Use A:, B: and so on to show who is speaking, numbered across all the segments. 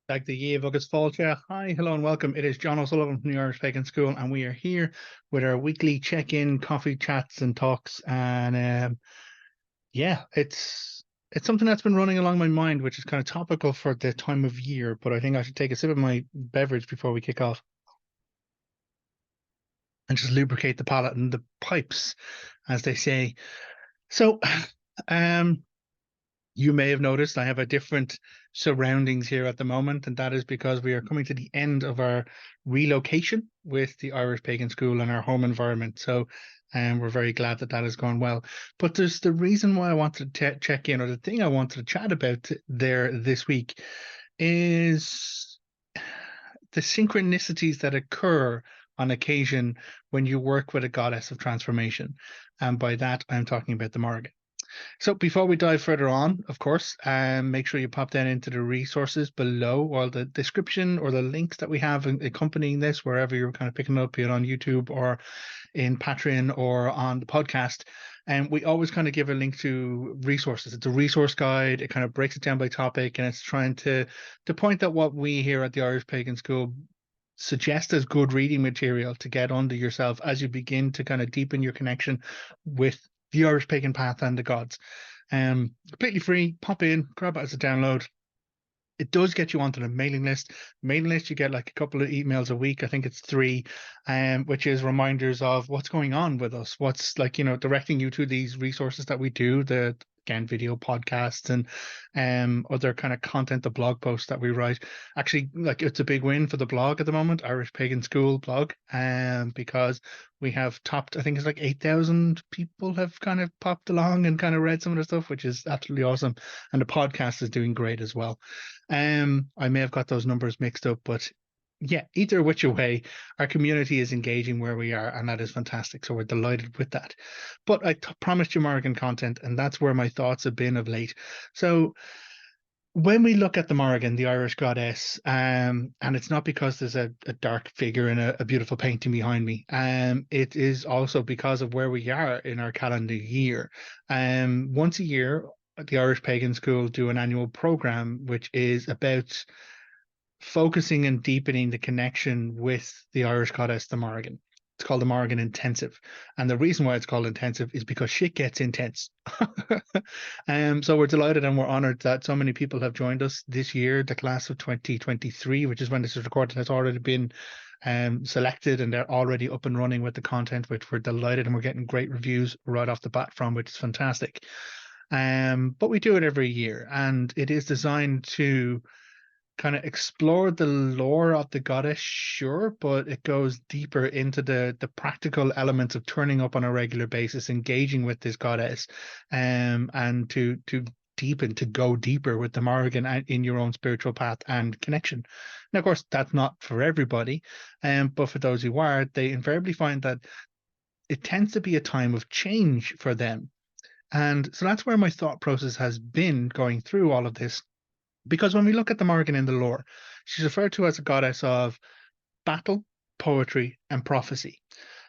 A: Back the Yave August Fáilte. Hi, hello, and welcome. It is John O'Sullivan from the Irish Pagan School, and we are here with our weekly check-in, coffee chats, and talks. And yeah, it's something that's been running along my mind, which is kind of topical for the time of year. But I think I should take a sip of my beverage before we kick off and just lubricate the palate and the pipes, as they say. So, um, you may have noticed I have a different surroundings here at the moment, and that is because we are coming to the end of our relocation with the Irish Pagan School and our home environment. So, we're very glad that that has gone well. But there's the reason why I wanted to check in, or the thing I wanted to chat about there this week, is the synchronicities that occur on occasion when you work with a goddess of transformation. And by that, I'm talking about the Morrigan. So before we dive further on, of course, make sure you pop down into the resources below, or the description or the links that we have accompanying this, wherever you're kind of picking it up, be it on YouTube or in Patreon or on the podcast. And we always kind of give a link to resources. It's a resource guide. It kind of breaks it down by topic, and it's trying to point out what we here at the Irish Pagan School suggest as good reading material to get under yourself as you begin to kind of deepen your connection with the Irish pagan path and the gods. Completely free. Pop in, grab it as a download. It does get you onto the mailing list. Mailing list, you get like a couple of emails a week. I think it's three, which is reminders of what's going on with us. What's like, directing you to these resources that we do, the again video podcasts and other kind of content, the blog posts that we write. Actually, like it's a big win for the blog at the moment, Irish Pagan School blog, because we have topped, I think it's like 8,000 people have kind of popped along and kind of read some of the stuff, which is absolutely awesome. And the podcast is doing great as well. I may have got those numbers mixed up, but yeah, either which way, our community is engaging where we are, and that is fantastic. So we're delighted with that. But I promised you Morrigan content, and that's where my thoughts have been of late. So when we look at the Morrigan, the Irish goddess, and it's not because there's a dark figure in a beautiful painting behind me. It is also because of where we are in our calendar year. Once a year, the Irish Pagan School do an annual program which is about focusing and deepening the connection with the Irish goddess, the Morrigan. It's called the Morrigan Intensive. And the reason why it's called intensive is because shit gets intense. So we're delighted and we're honored that so many people have joined us this year. The class of 2023, which is when this is recorded, has already been selected, and they're already up and running with the content, which we're delighted, and we're getting great reviews right off the bat from, which is fantastic. But we do it every year, and it is designed to kind of explore the lore of the goddess, sure, but it goes deeper into the practical elements of turning up on a regular basis, engaging with this goddess, and to deepen, to go deeper with the Morrigan in your own spiritual path and connection. Now, of course, that's not for everybody, but for those who are, they invariably find that it tends to be a time of change for them. And so that's where my thought process has been going through all of this, because when we look at the Morrigan in the lore, she's referred to as a goddess of battle, poetry, and prophecy.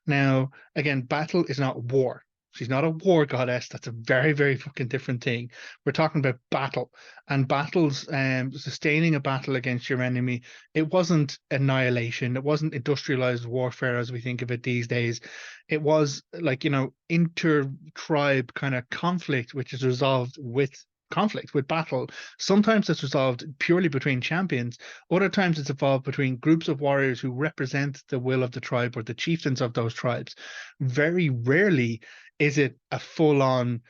A: Now, again, battle is not war. She's not a war goddess. That's a very, very fucking different thing. We're talking about battle, and battles, sustaining a battle against your enemy. It wasn't annihilation. It wasn't industrialized warfare as we think of it these days. It was like, inter-tribe kind of conflict, which is resolved with conflict, with battle. Sometimes it's resolved purely between champions. Other times it's evolved between groups of warriors who represent the will of the tribe or the chieftains of those tribes. Very rarely is it a full-on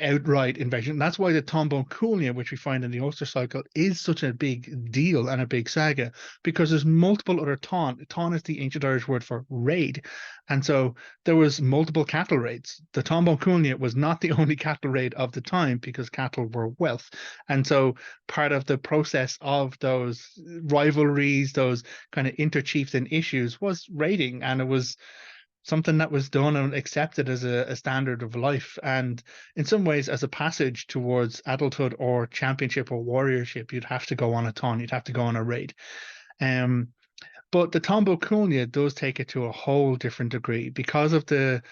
A: outright invasion. That's why the Tombo Coolia, which we find in the Ulster cycle, is such a big deal and a big saga, because there's multiple other Tán. Tán is the ancient Irish word for raid. And so there was multiple cattle raids. The Tombo Coolia was not the only cattle raid of the time, because cattle were wealth. And so part of the process of those rivalries, those kind of inter-chieftain issues, was raiding, and it was something that was done and accepted as a standard of life. And in some ways, as a passage towards adulthood or championship or warriorship, you'd have to go on a ton, you'd have to go on a raid. But the Tombo Coolia does take it to a whole different degree because of the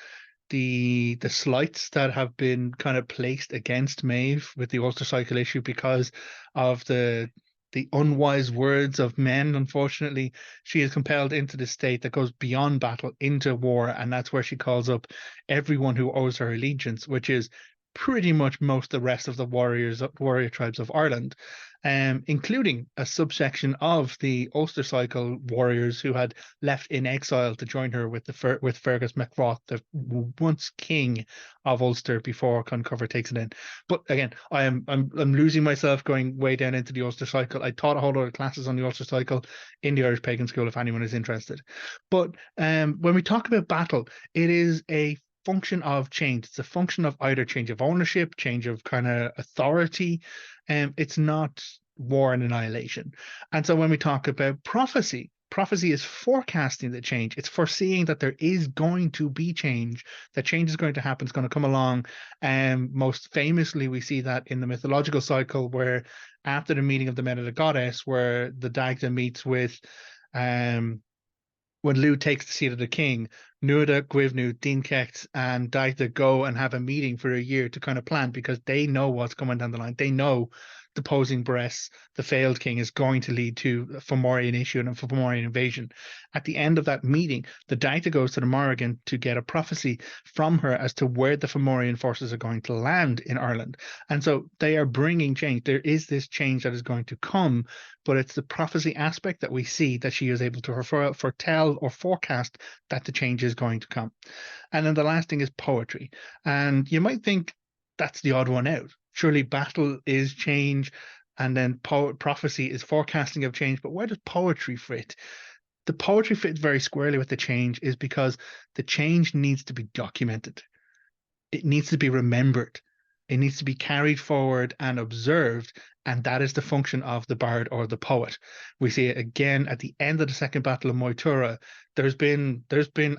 A: slights that have been kind of placed against Maeve with the Ulster cycle issue, because of the the unwise words of men. Unfortunately, she is compelled into the state that goes beyond battle into war, and that's where she calls up everyone who owes her allegiance, which is pretty much most the rest of the warrior tribes of Ireland, including a subsection of the Ulster Cycle warriors who had left in exile to join her with with Fergus MacRoth, the once king of Ulster before Concover takes it in. But again, I'm losing myself going way down into the Ulster Cycle. I taught a whole lot of classes on the Ulster Cycle in the Irish Pagan School if anyone is interested. But when we talk about battle, it is a function of change. It's a function of either change of ownership, change of kind of authority, and it's not war and annihilation. And so when we talk about prophecy, prophecy is forecasting the change. It's foreseeing that there is going to be change, that change is going to happen, it's going to come along. And most famously, we see that in the mythological cycle, where after the meeting of the men of the goddess, where the Dagda meets with when Lugh takes the seat of the king, Nuada, Gwivnu, Dinkecht, and Dagda go and have a meeting for a year to kind of plan, because they know what's coming down the line. They know deposing Bress, the failed king, is going to lead to a Fomorian issue and a Fomorian invasion. At the end of that meeting, the Dagda goes to the Morrigan to get a prophecy from her as to where the Fomorian forces are going to land in Ireland. And so they are bringing change. There is this change that is going to come, but it's the prophecy aspect that we see that she is able to foretell or forecast that the change is going to come. And then the last thing is poetry. And you might think that's the odd one out. Surely battle is change, and then prophecy is forecasting of change. But where does poetry fit? The poetry fits very squarely with the change, is because the change needs to be documented. It needs to be remembered. It needs to be carried forward and observed, and that is the function of the bard or the poet. We see it again at the end of the Second Battle of Moytura. There's been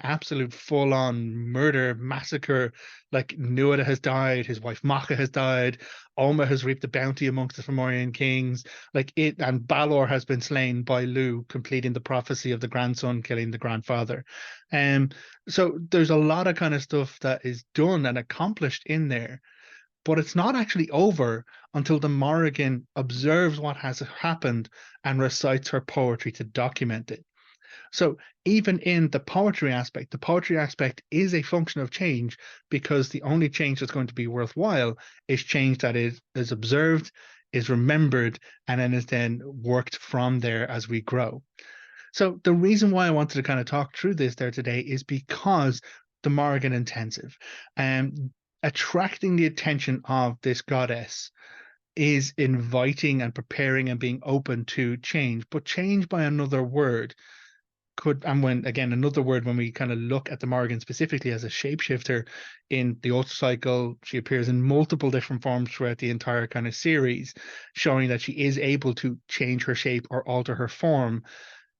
A: absolute full-on murder, massacre. Like, Nuada has died, his wife Macha has died, Oma has reaped the bounty amongst the Fomorian kings. And Balor has been slain by Lugh, completing the prophecy of the grandson killing the grandfather. So there's a lot of kind of stuff that is done and accomplished in there. But it's not actually over until the Morrigan observes what has happened and recites her poetry to document it. So even in the poetry aspect is a function of change, because the only change that's going to be worthwhile is change that is observed, is remembered, and then worked from there as we grow. So the reason why I wanted to kind of talk through this there today is because the Morrigan Intensive, attracting the attention of this goddess, is inviting and preparing and being open to change, but change by another word another word, when we kind of look at the Morrigan specifically as a shapeshifter in the Ulster Cycle, she appears in multiple different forms throughout the entire kind of series, showing that she is able to change her shape or alter her form.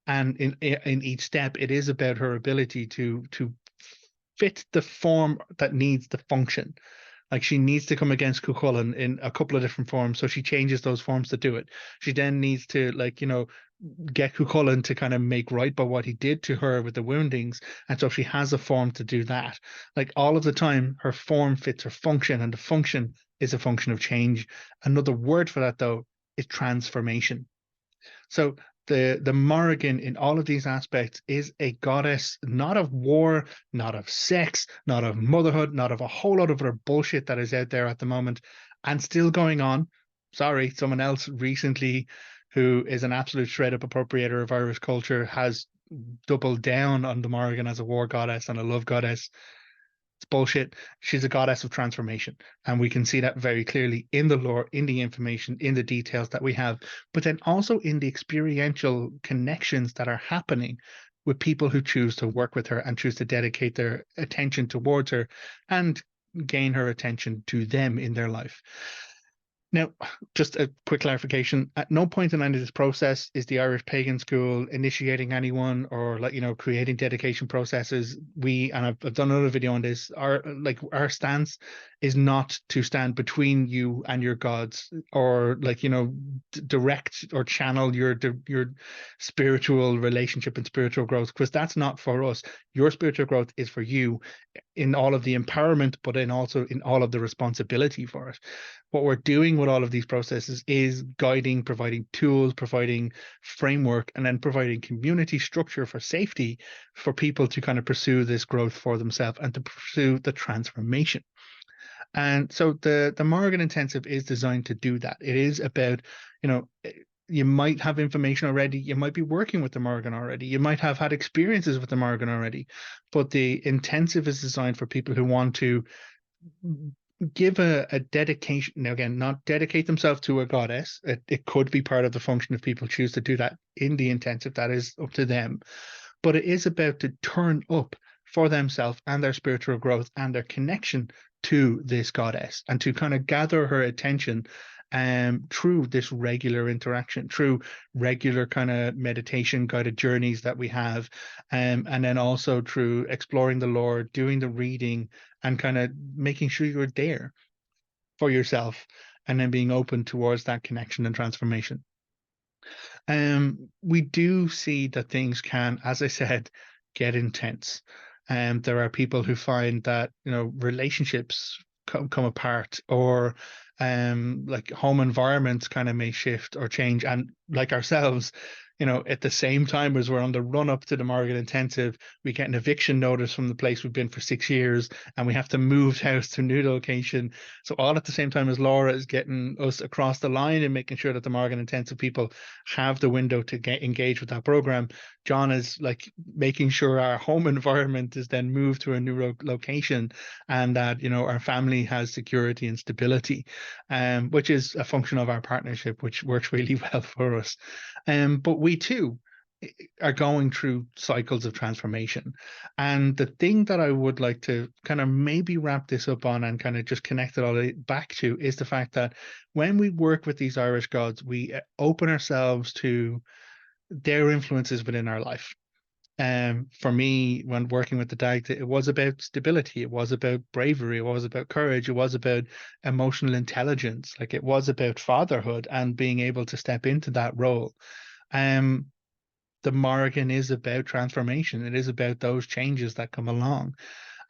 A: And in each step, it is about her ability to fit the form that needs the function. Like, she needs to come against Cuchulainn in a couple of different forms, so she changes those forms to do it. She then needs to, get Cuchulainn to kind of make right by what he did to her with the woundings, and so she has a form to do that. Like, all of the time, her form fits her function, and the function is a function of change. Another word for that, though, is transformation. So the Morrigan in all of these aspects is a goddess, not of war, not of sex, not of motherhood, not of a whole lot of other bullshit that is out there at the moment and still going on. Sorry, someone else recently, who is an absolute shred up appropriator of Irish culture, has doubled down on the Morrigan as a war goddess and a love goddess. It's bullshit. She's a goddess of transformation, and we can see that very clearly in the lore, in the information, in the details that we have, but then also in the experiential connections that are happening with people who choose to work with her and choose to dedicate their attention towards her and gain her attention to them in their life. Now, just a quick clarification. At no point in any of this process is the Irish Pagan School initiating anyone or creating dedication processes. I've done another video on this. Our stance is not to stand between you and your gods, or direct or channel your spiritual relationship and spiritual growth, because that's not for us. Your spiritual growth is for you, in all of the empowerment, but then also in all of the responsibility for it. What we're doing with all of these processes is guiding, providing tools, providing framework, and then providing community structure for safety for people to kind of pursue this growth for themselves and to pursue the transformation. And so the Morrigan Intensive is designed to do that. It is about, you know, you might have information already. You might be working with the Morrigan already. You might have had experiences with the Morrigan already. But the intensive is designed for people who want to give a dedication. Now, again, not dedicate themselves to a goddess. It could be part of the function if people choose to do that in the intensive. That is up to them. But it is about to turn up for themselves and their spiritual growth and their connection to this goddess, and to kind of gather her attention through this regular interaction, through regular kind of meditation guided journeys that we have, and then also through exploring the lore, doing the reading, and kind of making sure you're there for yourself, and then being open towards that connection and transformation. We do see that things can, as I said, get intense. There are people who find that, you know, relationships come apart, or like home environments kind of may shift or change. And like ourselves, you know, at the same time as we're on the run up to the Morrigan Intensive, we get an eviction notice from the place we've been for 6 years, and we have to move house to a new location. So all at the same time as Laura is getting us across the line and making sure that the Morrigan Intensive people have the window to get engaged with that program, John is like making sure our home environment is then moved to a new location, and that, you know, our family has security and stability, which is a function of our partnership, which works really well for us. But we too are going through cycles of transformation. And the thing that I would like to kind of maybe wrap this up on and kind of just connect it all back to is the fact that when we work with these Irish gods, we open ourselves to their influences within our life. For me, when working with the Dagda, it was about stability, it was about bravery, it was about courage, it was about emotional intelligence, like it was about fatherhood and being able to step into that role. Um, the Morrigan is about transformation. It is about those changes that come along.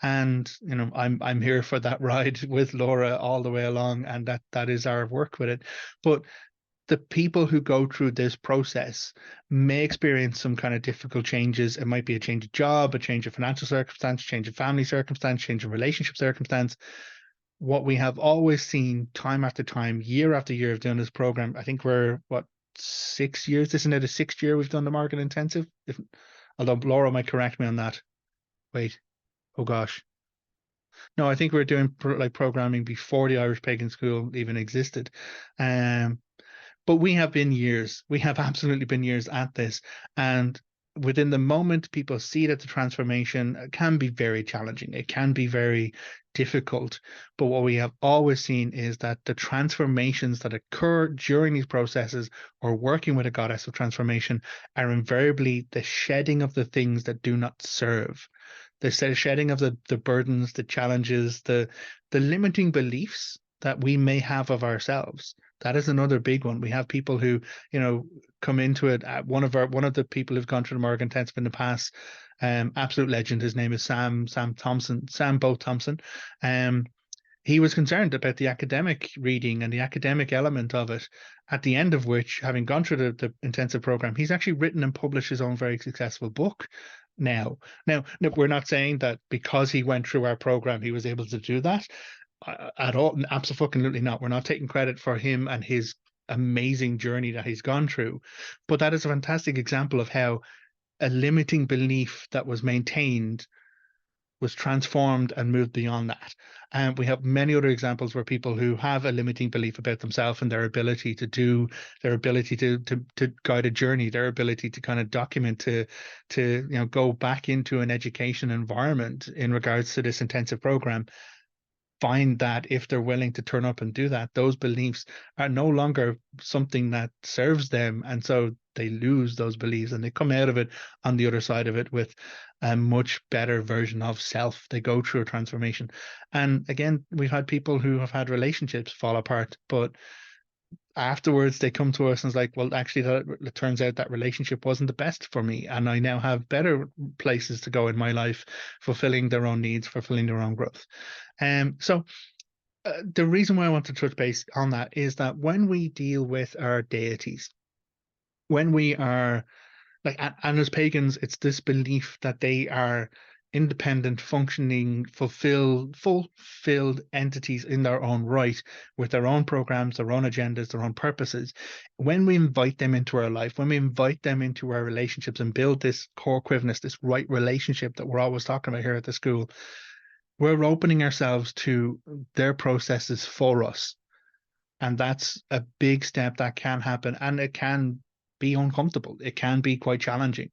A: And, you know, I'm here for that ride with Laura all the way along, and that is our work with it. But the people who go through this process may experience some kind of difficult changes. It might be a change of job, a change of financial circumstance, change of family circumstance, change of relationship circumstance. What we have always seen time after time, year after year of doing this program, I think we're, what, 6 years? Isn't it a sixth year we've done the Morrigan Intensive? Although Laura might correct me on that. Wait, oh gosh. No, I think we are doing like programming before the Irish Pagan School even existed. Um, but we have been years. We have absolutely been years at this. And within the moment, people see that the transformation can be very challenging. It can be very difficult. But what we have always seen is that the transformations that occur during these processes or working with a goddess of transformation are invariably the shedding of the things that do not serve. The shedding of the burdens, the challenges, the limiting beliefs that we may have of ourselves. That is another big one. We have people who, you know, come into it. One of the people who've gone through the Morrigan Intensive in the past, absolute legend. His name is Sam Boat Thompson. He was concerned about the academic reading and the academic element of it, at the end of which, having gone through the intensive program, he's actually written and published his own very successful book now. Now, we're not saying that because he went through our program, he was able to do that at all. Absolutely not. We're not taking credit for him and his amazing journey that he's gone through. But that is a fantastic example of how a limiting belief that was maintained was transformed and moved beyond that. And we have many other examples where people who have a limiting belief about themselves and their ability to do, their ability to guide a journey, their ability to kind of document, to you know, go back into an education environment in regards to this intensive program, find that if they're willing to turn up and do that, those beliefs are no longer something that serves them. And so they lose those beliefs and they come out of it on the other side of it with a much better version of self. They go through a transformation. And again, we've had people who have had relationships fall apart, but afterwards they come to us and it's like, well, actually, it turns out that relationship wasn't the best for me, and I now have better places to go in my life, fulfilling their own needs, fulfilling their own growth. So The reason why I want to touch base on that is that when we deal with our deities, when we are like, and as pagans, it's this belief that they are independent, functioning, fulfilled entities in their own right, with their own programs, their own agendas, their own purposes. When we invite them into our life, when we invite them into our relationships and build this core quiveness, this right relationship that we're always talking about here at the school, we're opening ourselves to their processes for us. And that's a big step that can happen, and it can be uncomfortable. It can be quite challenging.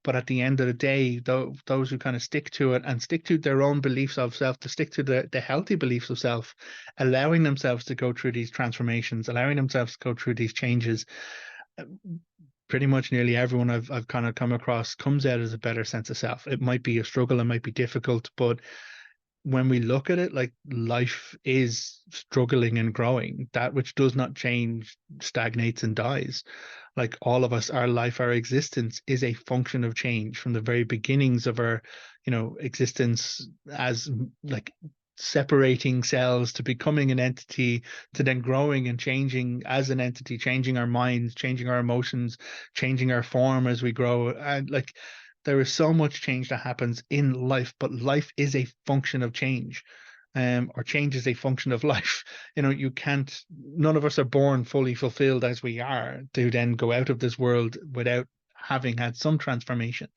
A: But at the end of the day, those who kind of stick to it and stick to their own beliefs of self, to stick to the healthy beliefs of self, allowing themselves to go through these transformations, allowing themselves to go through these changes, pretty much nearly everyone I've kind of come across comes out as a better sense of self. It might be a struggle, it might be difficult, but when we look at it, like, life is struggling and growing. That which does not change stagnates and dies. Like, all of us, our life, our existence is a function of change from the very beginnings of our, existence as, like, separating cells to becoming an entity, to then growing and changing as an entity, changing our minds, changing our emotions, changing our form as we grow. And, like, there is so much change that happens in life, but life is a function of change. Or change is a function of life. You can't, none of us are born fully fulfilled as we are to then go out of this world without having had some transformation.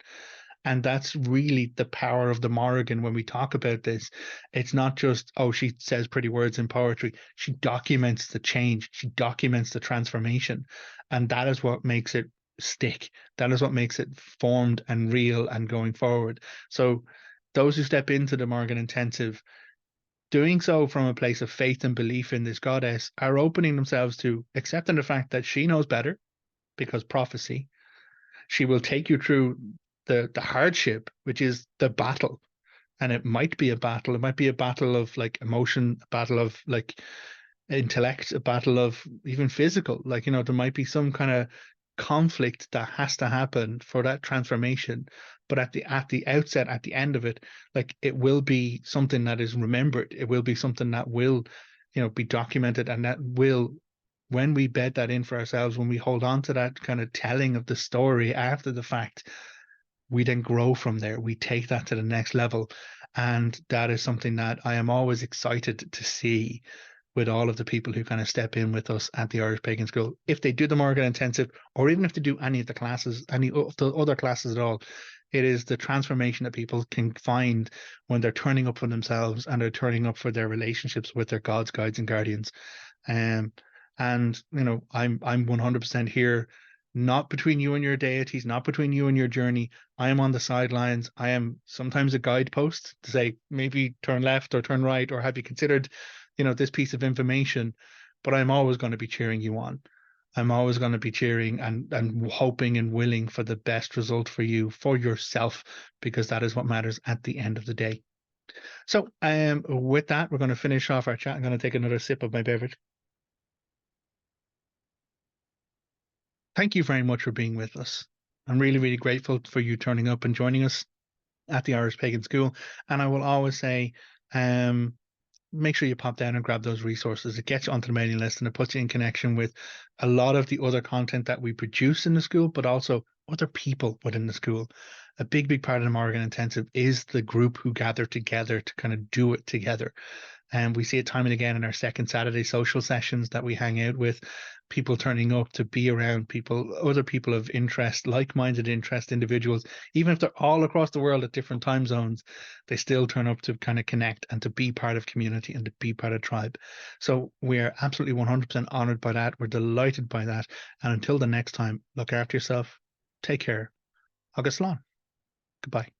A: And that's really the power of the Morrigan when we talk about this. It's not just, oh, she says pretty words in poetry. She documents the change, she documents the transformation. And that is what makes it stick. That is what makes it formed and real and going forward. So, those who step into the Morrigan Intensive, doing so from a place of faith and belief in this goddess, are opening themselves to accepting the fact that she knows better, because prophecy. She will take you through the hardship, which is the battle. And it might be a battle. It might be a battle of, like, emotion, a battle of, like, intellect, a battle of even physical. Like, there might be some kind of conflict that has to happen for that transformation. But at the outset, at the end of it, like, it will be something that is remembered. It will be something that will, be documented, and that will, when we bed that in for ourselves, when we hold on to that kind of telling of the story after the fact, we then grow from there. We take that to the next level. And that is something that I am always excited to see with all of the people who kind of step in with us at the Irish Pagan School. If they do the Morgan Intensive, or even if they do any of the classes, any of the other classes at all, it is the transformation that people can find when they're turning up for themselves and they're turning up for their relationships with their gods, guides, and guardians. Um, and I'm 100% here, not between you and your deities, not between you and your journey. I am on the sidelines. I am sometimes a guidepost to say, maybe turn left or turn right, or have you considered, this piece of information. But I'm always going to be cheering you on. I'm always going to be cheering and hoping and willing for the best result for you, for yourself, because that is what matters at the end of the day. So, with that, we're going to finish off our chat. I'm going to take another sip of my beverage. Thank you very much for being with us. I'm really, really grateful for you turning up and joining us at the Irish Pagan School. And I will always say, make sure you pop down and grab those resources. It gets you onto the mailing list, and it puts you in connection with a lot of the other content that we produce in the school, but also other people within the school. A big, big part of the Morgan Intensive is the group who gather together to kind of do it together. And we see it time and again in our second Saturday social sessions that we hang out with, people turning up to be around people, other people of interest, like-minded interest individuals. Even if they're all across the world at different time zones, they still turn up to kind of connect and to be part of community and to be part of tribe. So we are absolutely 100% honored by that. We're delighted by that. And until the next time, look after yourself. Take care. Agus Slán. Goodbye.